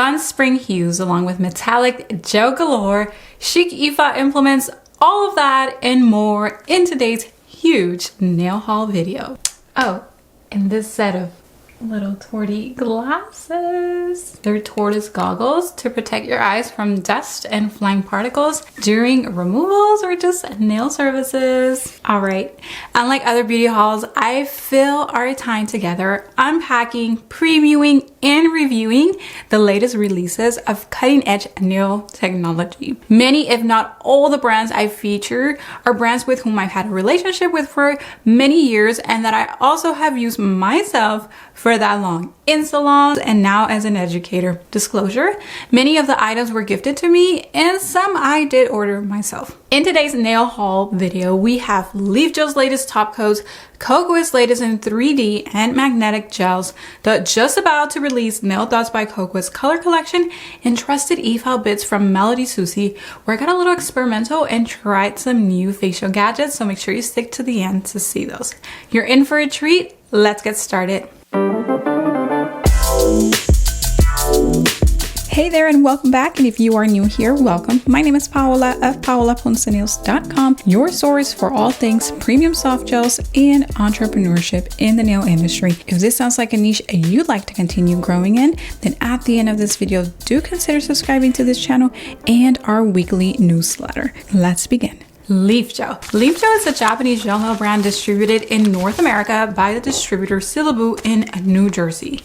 fun spring hues along with metallic gel galore, chic Efile implements, all of that and more in today's huge nail haul video. Oh, and this set of little torty glasses. They're tortoise goggles to protect your eyes from dust and flying particles during removals or just nail services. All right, unlike other beauty hauls, I fill our time together unpacking, previewing, and reviewing the latest releases of cutting-edge nail technology. Many, if not all, the brands I feature are brands with whom I've had a relationship with for many years and that I also have used myself for that long in salons and now as an educator. Disclosure, many of the items were gifted to me and some I did order myself. In today's nail haul video, we have Leafgeel's latest top coats, Kokoist's latest in 3D and magnetic gels, the just about to release Nail Dots by Kokoist color collection, and trusted Efile bits from Melody Susie, where I got a little experimental and tried some new facial gadgets, so make sure you stick to the end to see those. You're in for a treat. Let's get started. Hey there and welcome back, and if you are new here, welcome. My name is Paola of paolaponcenails.com, your source for all things premium soft gels and entrepreneurship in the nail industry. If this sounds like a niche you'd like to continue growing in, then at the end of this video, do consider subscribing to this channel and our weekly newsletter. Let's begin. Leafgeel. Leafgeel is a Japanese gel nail brand distributed in North America by the distributor Silabu in New Jersey.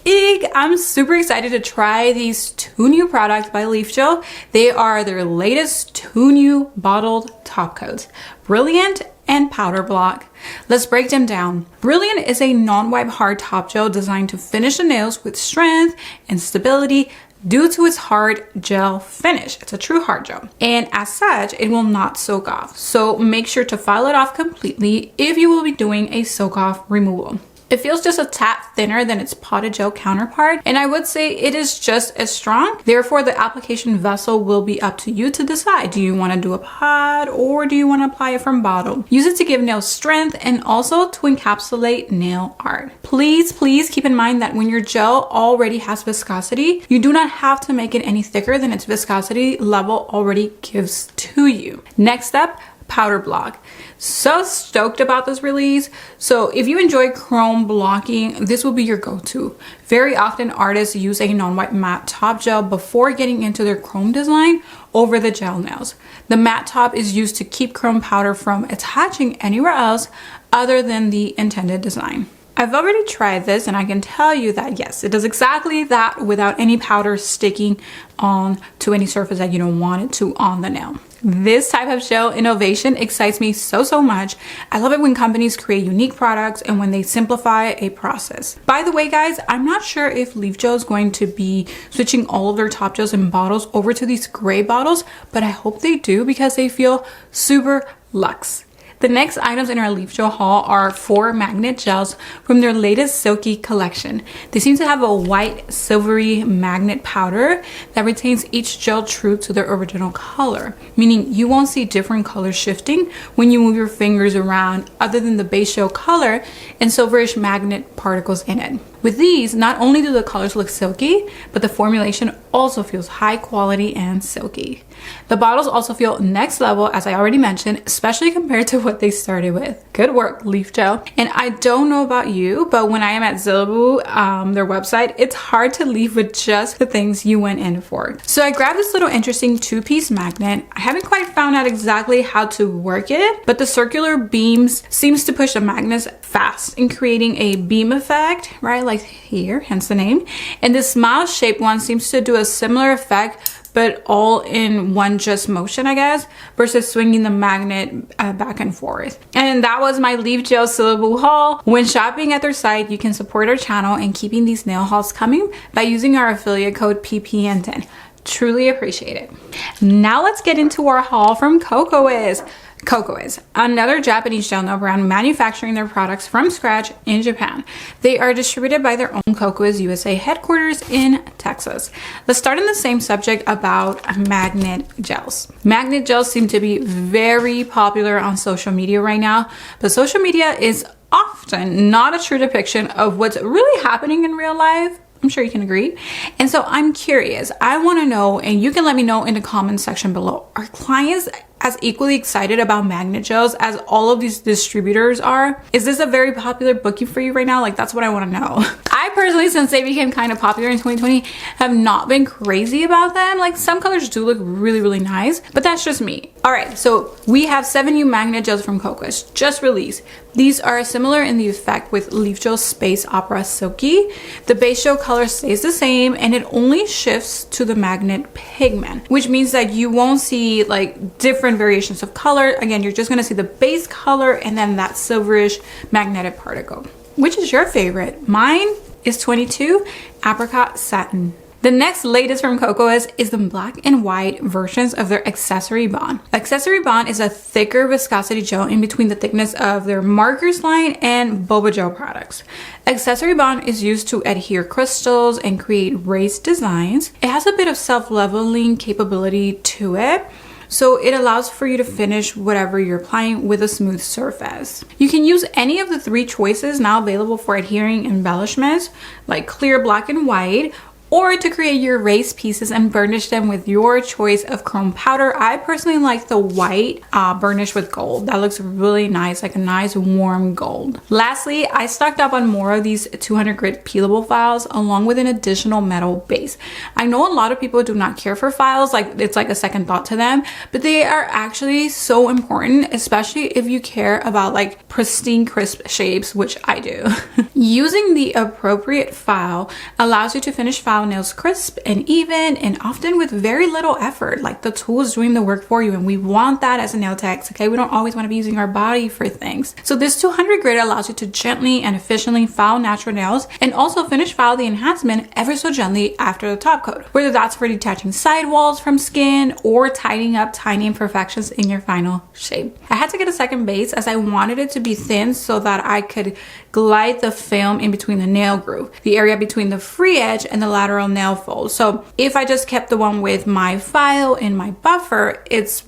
I'm super excited to try these two new products by Leafgeel. They are their latest two new bottled top coats, Brilliant and Powder Block. Let's break them down. Brilliant is a non-wipe hard top gel designed to finish the nails with strength and stability due to its hard gel finish. It's a true hard gel, and as such it will not soak off, so make sure to file it off completely if you will be doing a soak off removal. It feels just a tad thinner than its potted gel counterpart, and I would say it is just as strong. Therefore, the application vessel will be up to you to decide. Do you want to do a pod or do you want to apply it from bottle? Use it to give nails strength and also to encapsulate nail art. Please keep in mind that when your gel already has viscosity, you do not have to make it any thicker than its viscosity level already gives to you. Next up, Powder Block. So stoked about this release. So if you enjoy chrome blocking, this will be your go-to. Very often artists use a non-white matte top gel before getting into their chrome design over the gel nails. The matte top is used to keep chrome powder from attaching anywhere else other than the intended design. I've already tried this and I can tell you that yes, it does exactly that without any powder sticking on to any surface that you don't want it to on the nail. This type of gel innovation excites me so much. I love it when companies create unique products and when they simplify a process. By the way, guys, I'm not sure if Leafgeel is going to be switching all of their top gels and bottles over to these gray bottles, but I hope they do because they feel super luxe. The next items in our Leafgeel haul are 4 magnet gels from their latest Silky collection. They seem to have a white silvery magnet powder that retains each gel true to their original color, meaning you won't see different colors shifting when you move your fingers around other than the base gel color and silverish magnet particles in it. With these, not only do the colors look silky, but the formulation also feels high quality and silky. The bottles also feel next level, as I already mentioned, especially compared to what they started with. Good work, Leafgeel. And I don't know about you, but when I am at Silabu, their website, it's hard to leave with just the things you went in for. So I grabbed this little interesting 2-piece magnet. I haven't quite found out exactly how to work it, but the circular beams seems to push the magnets fast in creating a beam effect, right? Like here, hence the name. And this smile shaped one seems to do a similar effect, but all in one just motion, I guess, versus swinging the magnet back and forth. And that was my Leafgeel Silabu haul. When shopping at their site, you can support our channel and keeping these nail hauls coming by using our affiliate code PPN10. Truly appreciate it. Now let's get into our haul from Kokoist. Kokoist, another Japanese gel nail brand manufacturing their products from scratch in Japan. They are distributed by their own Kokoist USA headquarters in Texas. Let's start on the same subject about magnet gels. Magnet gels seem to be very popular on social media right now, but social media is often not a true depiction of what's really happening in real life. I'm sure you can agree. And so I'm curious, I want to know, and you can let me know in the comment section below, are clients as equally excited about magnet gels as all of these distributors are? Is this a very popular booking for you right now? Like, that's what I want to know. I personally, since they became kind of popular in 2020, have not been crazy about them. Like, some colors do look really, really nice, but that's just me. All right, so we have 7 new magnet gels from Kokoist, just released. These are similar in the effect with Leaf Gel Space Opera Silky. The base gel color stays the same, and it only shifts to the magnet pigment, which means that you won't see like different variations of color. Again, you're just gonna see the base color and then that silverish magnetic particle. Which is your favorite? Mine is 22 Apricot Satin. The next latest from Kokoist is the black and white versions of their Accessory Bond. Accessory Bond is a thicker viscosity gel in between the thickness of their markers line and Boba Gel products. Accessory Bond is used to adhere crystals and create raised designs. It has a bit of self-leveling capability to it, so it allows for you to finish whatever you're applying with a smooth surface. You can use any of the 3 choices now available for adhering embellishments, like clear, black, and white, or to create your raised pieces and burnish them with your choice of chrome powder. I personally like the white burnish with gold. That looks really nice, like a nice warm gold. Lastly, I stocked up on more of these 200 grit peelable files along with an additional metal base. I know a lot of people do not care for files, like it's like a second thought to them, but they are actually so important, especially if you care about like pristine crisp shapes, which I do. Using the appropriate file allows you to finish file nails crisp and even, and often with very little effort. Like, the tool is doing the work for you, and we want that as a nail tech. Okay, we don't always want to be using our body for things. So this 200 grit allows you to gently and efficiently file natural nails and also finish file the enhancement ever so gently after the top coat, whether that's for detaching sidewalls from skin or tidying up tiny imperfections in your final shape. I had to get a second base as I wanted it to be thin so that I could glide the film in between the nail groove, the area between the free edge and the lateral nail fold. So if I just kept the one with my file and my buffer, it's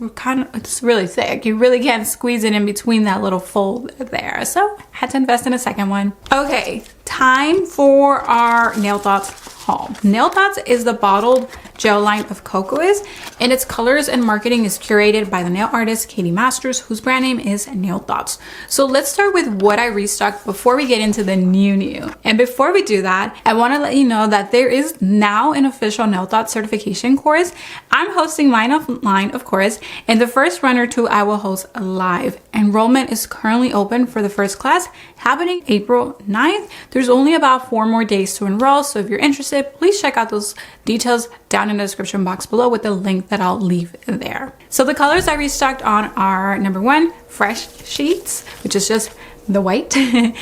really thick. You really can't squeeze it in between that little fold there. So I had to invest in a second one. Okay, time for our Nail Thoughts haul. Nail Thoughts is the bottled gel line of Kokoist, and its colors and marketing is curated by the nail artist Katie Masters, whose brand name is Nail Thoughts. So let's start with what I restocked before we get into the new. And before we do that, I want to let you know that there is now an official Nail Thoughts certification course. I'm hosting mine offline, of course, and the first run or two I will host live. Enrollment is currently open for the first class, happening April 9th. There's only about 4 more days to enroll, so if you're interested, please check out those details down in the description box below with the link that I'll leave there. So the colors I restocked on are number 1, Fresh Sheets, which is just the white.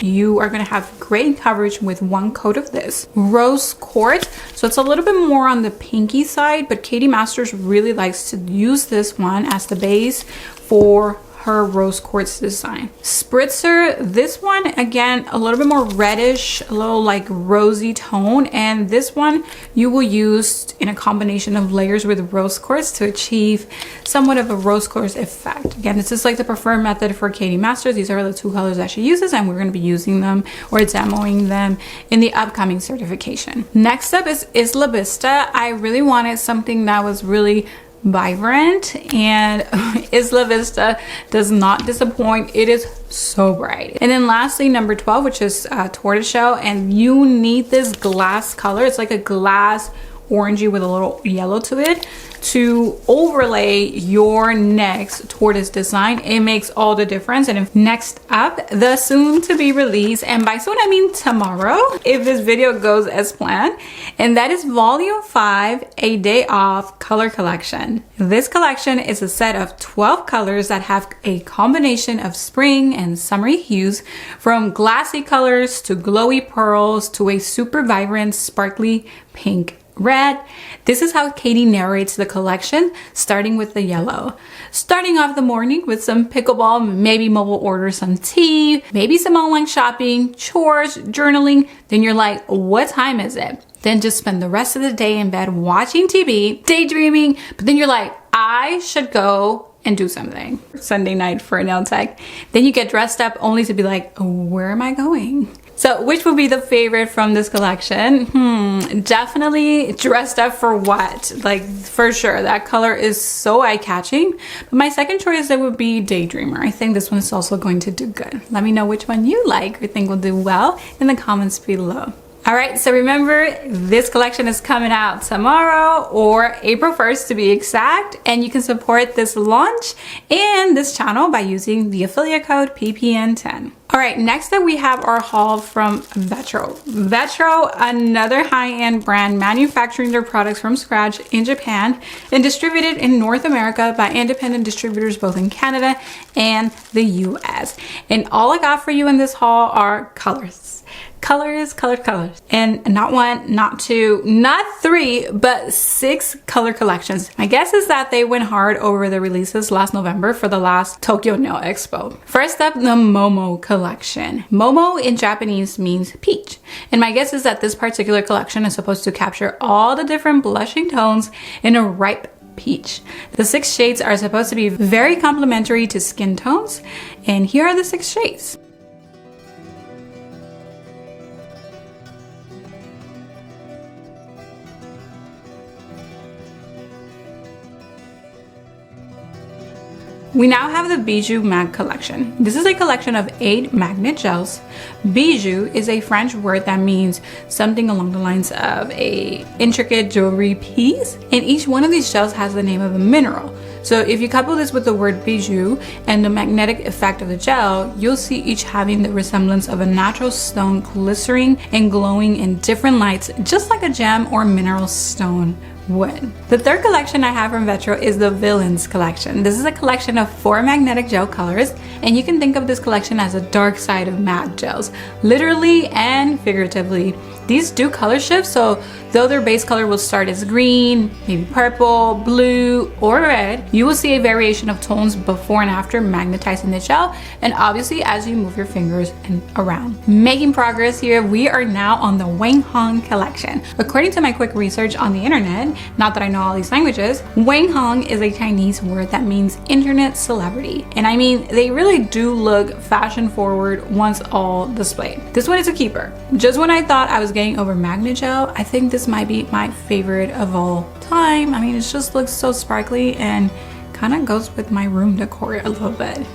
You are going to have great coverage with 1 coat of this. Rose Quartz, so it's a little bit more on the pinky side, but Katie Masters really likes to use this one as the base for her rose quartz design. Spritzer, this one again a little bit more reddish, a little like rosy tone, and this one you will use in a combination of layers with rose quartz to achieve somewhat of a rose quartz effect. Again, this is like the preferred method for Katie Masters. These are the 2 colors that she uses, and we're going to be using them or demoing them in the upcoming certification. Next up is Isla Vista. I really wanted something that was really vibrant, and Isla Vista does not disappoint. It is so bright. And then lastly, number 12, which is tortoise shell, and you need this glass color. It's like a glass orangey with a little yellow to it to overlay your next tortoise design. It makes all the difference. And next up, the soon to be released, and by soon I mean tomorrow if this video goes as planned, and that is volume 5, A Day Off color collection. This collection is a set of 12 colors that have a combination of spring and summery hues, from glassy colors to glowy pearls to a super vibrant sparkly pink red. This is how Katie narrates the collection, starting with the yellow. Starting off the morning with some pickleball, maybe mobile order some tea, maybe some online shopping, chores, journaling. Then you're like, what time is it? Then just spend the rest of the day in bed watching TV, daydreaming. But then you're like, I should go and do something. Sunday night for a nail tech. Then you get dressed up only to be like, where am I going? So which would be the favorite from this collection? Definitely Dressed Up for What. Like, for sure, that color is so eye-catching. But my second choice, that would be Daydreamer. I think this one is also going to do good. Let me know which one you like or think will do well in the comments below. All right, so remember, this collection is coming out tomorrow, or April 1st to be exact, and you can support this launch and this channel by using the affiliate code PPN10. All right, next up we have our haul from Vetro. Vetro, another high-end brand manufacturing their products from scratch in Japan and distributed in North America by independent distributors both in Canada and the US. And all I got for you in this haul are colors. Colors. And not one, not two, not three, but 6 color collections. My guess is that they went hard over the releases last November for the last Tokyo Nail Expo. First up, the Momo collection. Momo in Japanese means peach. And my guess is that this particular collection is supposed to capture all the different blushing tones in a ripe peach. The 6 shades are supposed to be very complementary to skin tones. And here are the 6 shades. We now have the Bijou Mag collection. This is a collection of 8 magnet gels. Bijou is a French word that means something along the lines of a intricate jewelry piece, and each one of these gels has the name of a mineral. So if you couple this with the word bijou and the magnetic effect of the gel, you'll see each having the resemblance of a natural stone glistening and glowing in different lights, just like a gem or mineral stone would. The third collection I have from Vetro is the Villains collection. This is a collection of 4 magnetic gel colors, and you can think of this collection as a dark side of mag gels, literally and figuratively. These do color shift, so though their base color will start as green, maybe purple, blue, or red, you will see a variation of tones before and after magnetizing the gel, and obviously as you move your fingers around. Making progress here, we are now on the Wang Hong collection. According to my quick research on the internet, not that I know all these languages, Wang Hong is a Chinese word that means internet celebrity. And I mean, they really do look fashion forward once all displayed. This one is a keeper. Just when I thought I was getting over magnet gel, I think this might be my favorite of all time. I mean, it just looks so sparkly and kind of goes with my room decor a little bit.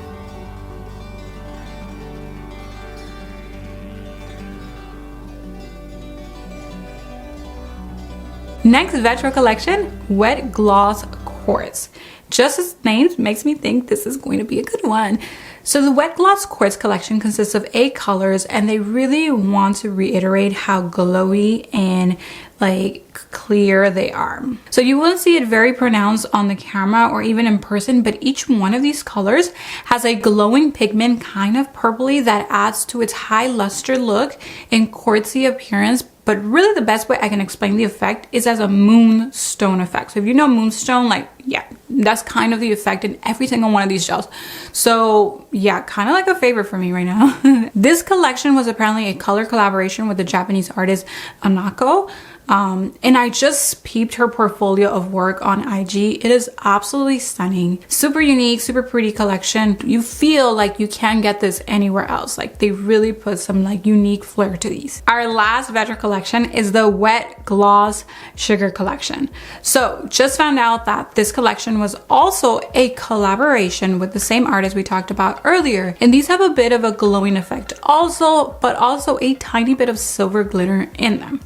Next Vetro collection, Wet Gloss Quartz. Just its name makes me think this is going to be a good one. So the Wet Gloss Quartz collection consists of 8 colors, and they really want to reiterate how glowy and like clear they are. So you won't see it very pronounced on the camera or even in person, but each one of these colors has a glowing pigment, kind of purpley, that adds to its high luster look and quartzy appearance. But really the best way I can explain the effect is as a moonstone effect. So if you know moonstone, like, yeah, that's kind of the effect in every single one of these gels. So yeah, kind of like a favorite for me right now. This collection was apparently a color collaboration with the Japanese artist Anako. And I just peeped her portfolio of work on IG. It is absolutely stunning, super unique, super pretty collection. You feel like you can't get this anywhere else. Like, they really put some like unique flair to these. Our last Vetro collection is the Wet Gloss Sugar collection. So just found out that this collection was also a collaboration with the same artist we talked about earlier. And these have a bit of a glowing effect also, but also a tiny bit of silver glitter in them.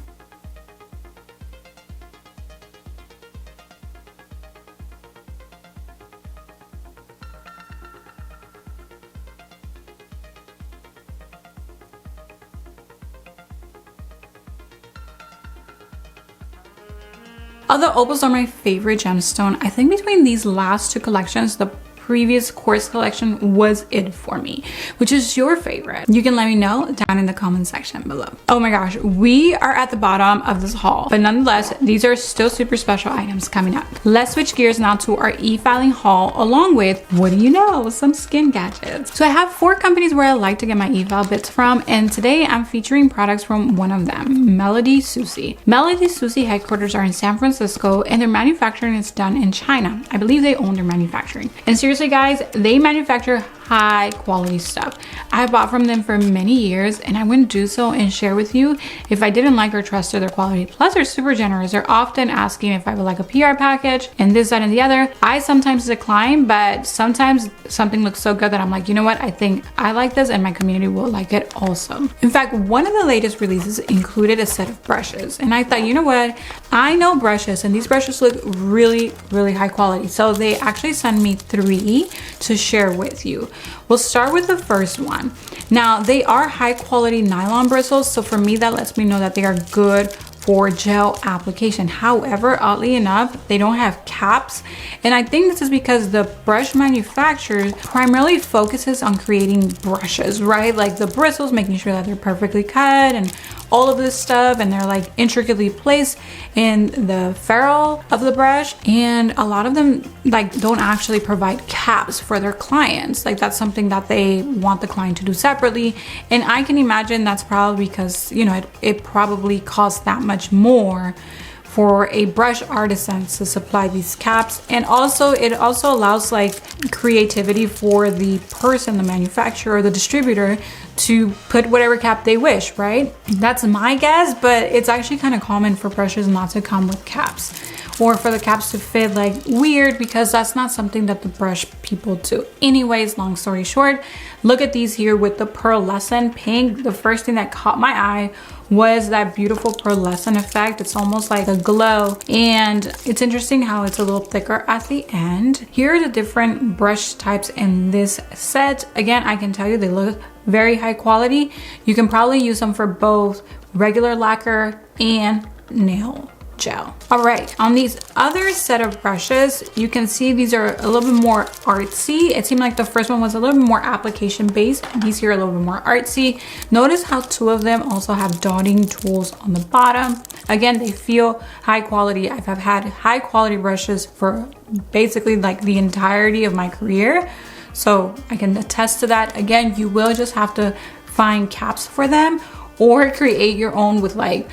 Although opals are my favorite gemstone, I think between these last 2 collections, the previous quartz collection was it for me. Which is your favorite? You can let me know down in the comment section below. Oh my gosh, we are at the bottom of this haul, but nonetheless, these are still super special items coming up. Let's switch gears now to our e-filing haul, along with, what do you know, some skin gadgets. So I have 4 companies where I like to get my e-file bits from, and today I'm featuring products from one of them, Melody Susie. Melody Susie headquarters are in San Francisco, and their manufacturing is done in China. I believe they own their manufacturing. And seriously, seriously guys, they manufacture high quality stuff. I bought from them for many years and I wouldn't do so and share with you if I didn't like or trusted their quality. Plus they're super generous. They're often asking if I would like a PR package and this, that, and the other. I sometimes decline, but sometimes something looks so good that I'm like, you know what? I think I like this and my community will like it also. In fact, one of the latest releases included a set of brushes and I thought, you know what? I know brushes and these brushes look really, really high quality. So they actually sent me 3 to share with you. We'll start with the first one. Now they are high quality nylon bristles, so for me that lets me know that they are good for gel application. However, oddly enough, they don't have caps, and I think this is because the brush manufacturer primarily focuses on creating brushes, right? Like the bristles, making sure that they're perfectly cut and all of this stuff, and they're like intricately placed in the ferrule of the brush, and a lot of them like don't actually provide caps for their clients. Like that's something that they want the client to do separately, and I can imagine that's probably because, you know, it probably costs that much more for a brush artisan to supply these caps. And also it also allows like creativity for the person, the manufacturer, the distributor, to put whatever cap they wish, right? That's my guess, but it's actually kind of common for brushes not to come with caps, or for the caps to fit like weird, because that's not something that the brush people do. Anyways, long story short, look at these here with the pearlescent pink. The first thing that caught my eye was that beautiful pearlescent effect. It's almost like a glow, and it's interesting how it's a little thicker at the end. Here are the different brush types in this set. Again, I can tell you they look very high quality. You can probably use them for both regular lacquer and nail gel. All right, on these other set of brushes, you can see these are a little bit more artsy. It seemed like the first one was a little bit more application based, and these here are a little bit more artsy. Notice how 2 of them also have dotting tools on the bottom. Again, they feel high quality. I've had high quality brushes for basically like the entirety of my career, so I can attest to that. Again, you will just have to find caps for them or create your own with like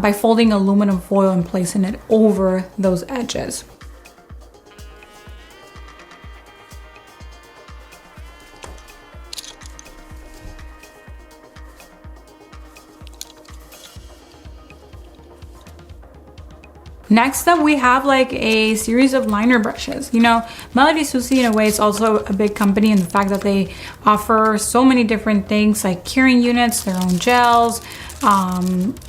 by folding aluminum foil and placing it over those edges. Next up, we have like a series of liner brushes. You know, Melody Susie in a way is also a big company in the fact that they offer so many different things like curing units, their own gels,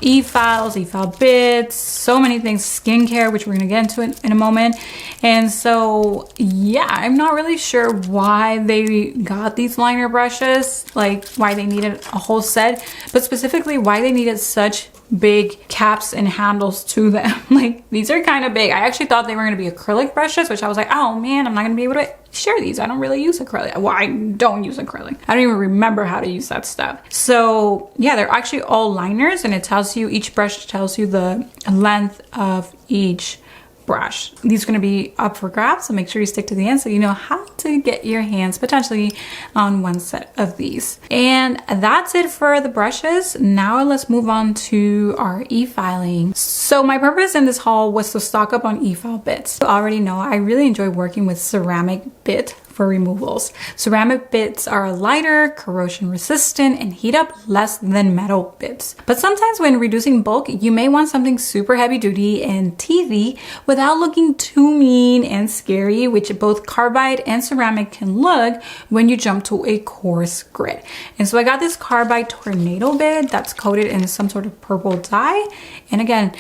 e-files, e-file bits, so many things, skincare, which we're gonna get into in a moment. And so, yeah, I'm not really sure why they got these liner brushes, like why they needed a whole set, but specifically why they needed such big caps and handles to them. Like these are kind of big. I actually thought they were going to be acrylic brushes, which I was like, oh man, I'm not going to be able to share these. I don't really use acrylic. Well, I don't use acrylic. I don't even remember how to use that stuff. So yeah, they're actually all liners, and it tells you, each brush tells you the length of each brush. These are going to be up for grabs, so make sure you stick to the end so you know how to get your hands potentially on one set of these. And that's it for the brushes. Now let's move on to our e-filing. So my purpose in this haul was to stock up on e-file bits. You already know I really enjoy working with ceramic bit for removals. Ceramic bits are lighter, corrosion resistant, and heat up less than metal bits. But sometimes when reducing bulk, you may want something super heavy duty and teethy without looking too mean and scary, which both carbide and ceramic can look when you jump to a coarse grit. And so I got this carbide tornado bit that's coated in some sort of purple dye. And again,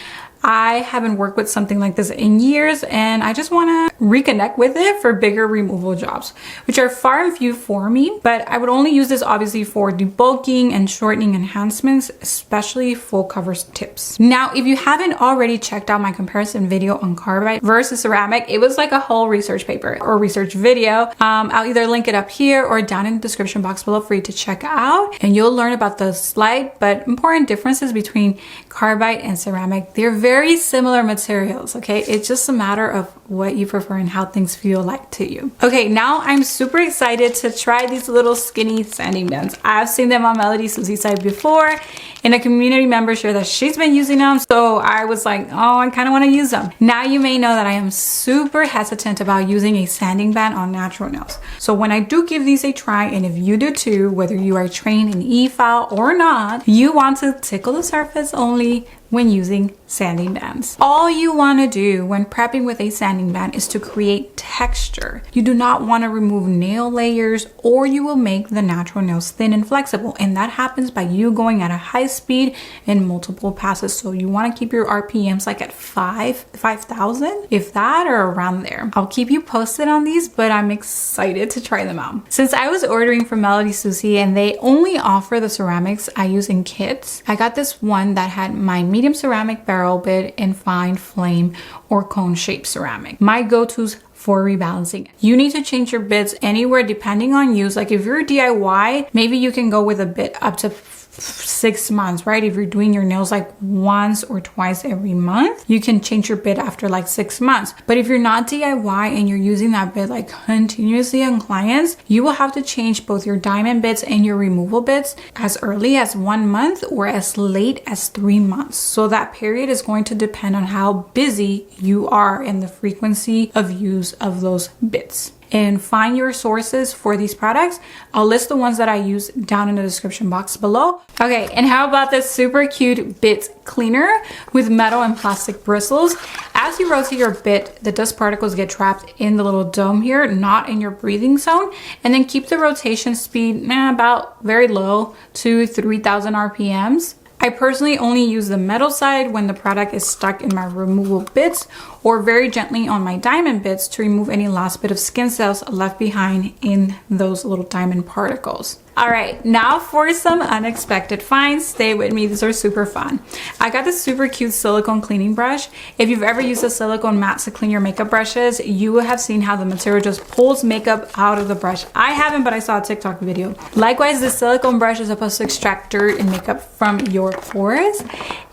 I haven't worked with something like this in years, and I just want to reconnect with it for bigger removal jobs, which are far and few for me, but I would only use this obviously for debulking and shortening enhancements, especially full cover tips. Now, if you haven't already checked out my comparison video on carbide versus ceramic, it was like a whole research paper or research video. I'll either link it up here or down in the description box below for you to check out, and you'll learn about the slight but important differences between carbide and ceramic. They're very similar materials, okay? It's just a matter of what you prefer and how things feel like to you. Okay, now I'm super excited to try these little skinny sanding bands. I've seen them on Melody Susie's site before, and a community member shared that she's been using them, so I was like, oh, I kind of want to use them. Now you may know that I am super hesitant about using a sanding band on natural nails. So when I do give these a try, and if you do too, whether you are trained in Efile or not, you want to tickle the surface only when using sanding bands. All you want to do when prepping with a sanding band is to create texture. You do not want to remove nail layers, or you will make the natural nails thin and flexible, and that happens by you going at a high speed in multiple passes. So you want to keep your RPMs like at 5,000, if that, or around there. I'll keep you posted on these, but I'm excited to try them out. Since I was ordering from Melody Susie and they only offer the ceramics I use in kits, I got this one that had my medium ceramic barrel bit and fine flame or cone shaped ceramic. My go-tos for rebalancing. You need to change your bits anywhere depending on use. Like if you're DIY, maybe you can go with a bit up to 6 months, right? If you're doing your nails like once or twice every month, you can change your bit after like 6 months. But if you're not DIY and you're using that bit like continuously on clients, you will have to change both your diamond bits and your removal bits as early as 1 month or as late as 3 months. So that period is going to depend on how busy you are and the frequency of use of those bits. And find your sources for these products. I'll list the ones that I use down in the description box below. Okay, and how about this super cute bit cleaner with metal and plastic bristles? As you rotate your bit, the dust particles get trapped in the little dome here, not in your breathing zone. And then keep the rotation speed about very low to 3,000 RPMs. I personally only use the metal side when the product is stuck in my removal bits, or very gently on my diamond bits to remove any last bit of skin cells left behind in those little diamond particles. All right, now for some unexpected finds. Stay with me, these are super fun. I got this super cute silicone cleaning brush. If you've ever used a silicone mat to clean your makeup brushes, you will have seen how the material just pulls makeup out of the brush. I haven't, but I saw a TikTok video. Likewise, this silicone brush is supposed to extract dirt and makeup from your pores.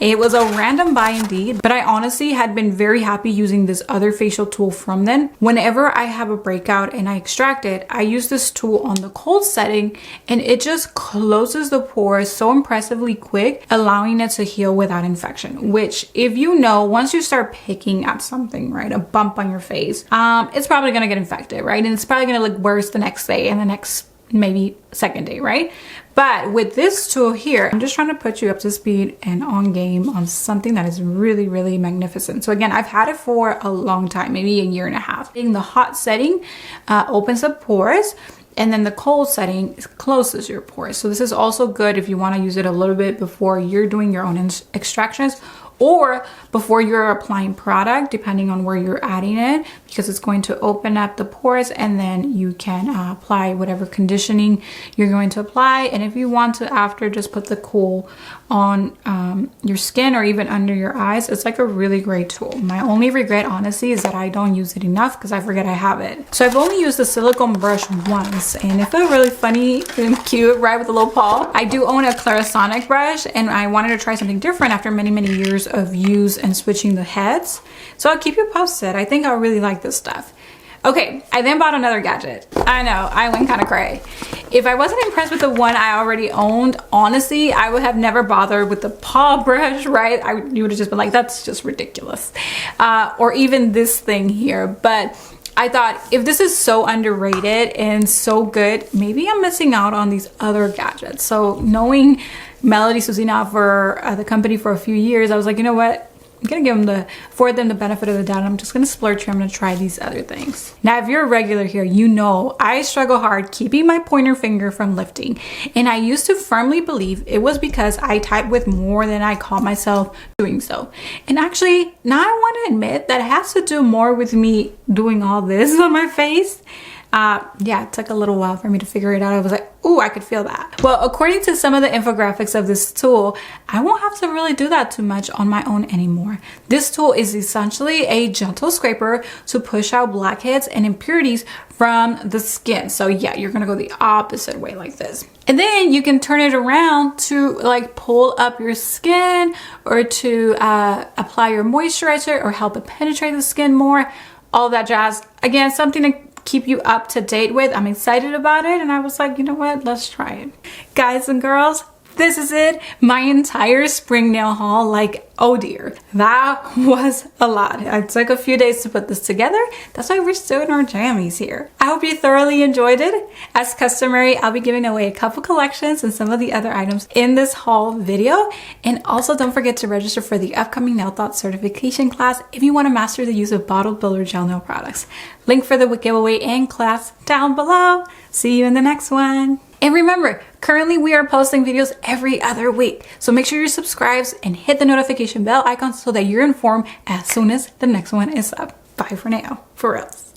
It was a random buy indeed, but I honestly had been very happy using this other facial tool from them. Whenever I have a breakout and I extract it, I use this tool on the cold setting, and it just closes the pores so impressively quick, allowing it to heal without infection. Which, if you know, once you start picking at something, right, a bump on your face, it's probably gonna get infected, right? And it's probably gonna look worse the next day and the next maybe second day, right? But with this tool here, I'm just trying to put you up to speed and on game on something that is really, really magnificent. So again, I've had it for a long time, maybe a year and a half. In the hot setting, opens up pores, and then the cold setting closes your pores. So this is also good if you want to use it a little bit before you're doing your own extractions, or before you're applying product, depending on where you're adding it, because it's going to open up the pores, and then you can apply whatever conditioning you're going to apply. And if you want to after, just put the cool on your skin or even under your eyes. It's like a really great tool. My only regret, honestly, is that I don't use it enough because I forget I have it. So I've only used the silicone brush once, and it felt really funny and cute, right, with a little paw. I do own a Clarisonic brush, and I wanted to try something different after many, many years of use and switching the heads. So I'll keep you posted. I think I'll really like this stuff. Okay, I then bought another gadget. I know, I went kind of cray. If I wasn't impressed with the one I already owned, honestly, I would have never bothered with the paw brush, right? You would have just been like, that's just ridiculous. Or even this thing here. But I thought, if this is so underrated and so good, maybe I'm missing out on these other gadgets. So knowing Melody Susie now for the company for a few years, I was like, you know what? I'm gonna give them afford them the benefit of the doubt. I'm just gonna splurge here. I'm gonna try these other things. Now, if you're a regular here, you know I struggle hard keeping my pointer finger from lifting. And I used to firmly believe it was because I type with more than I call myself doing so. And actually, now I wanna admit that it has to do more with me doing all this on my face. Yeah, it took a little while for me to figure it out. I was like, ooh, I could feel that. Well, according to some of the infographics of this tool, I won't have to really do that too much on my own anymore. This tool is essentially a gentle scraper to push out blackheads and impurities from the skin. So yeah, you're gonna go the opposite way like this. And then you can turn it around to like pull up your skin, or to apply your moisturizer or help it penetrate the skin more. all that jazz. Again, something to keep you up to date with. I'm excited about it, and I was like, you know what, let's try it. Guys and girls, this is it. My entire spring nail haul. Like, oh dear, that was a lot. It took a few days to put this together. That's why we're still in our jammies here. I hope you thoroughly enjoyed it. As customary, I'll be giving away a couple collections and some of the other items in this haul video. And also don't forget to register for the upcoming Nail Thought certification class if you want to master the use of bottled builder gel nail products. Link for the giveaway and class down below. See you in the next one. And remember, currently we are posting videos every other week. So make sure you're subscribed and hit the notification bell icon so that you're informed as soon as the next one is up. Bye for now. For reals.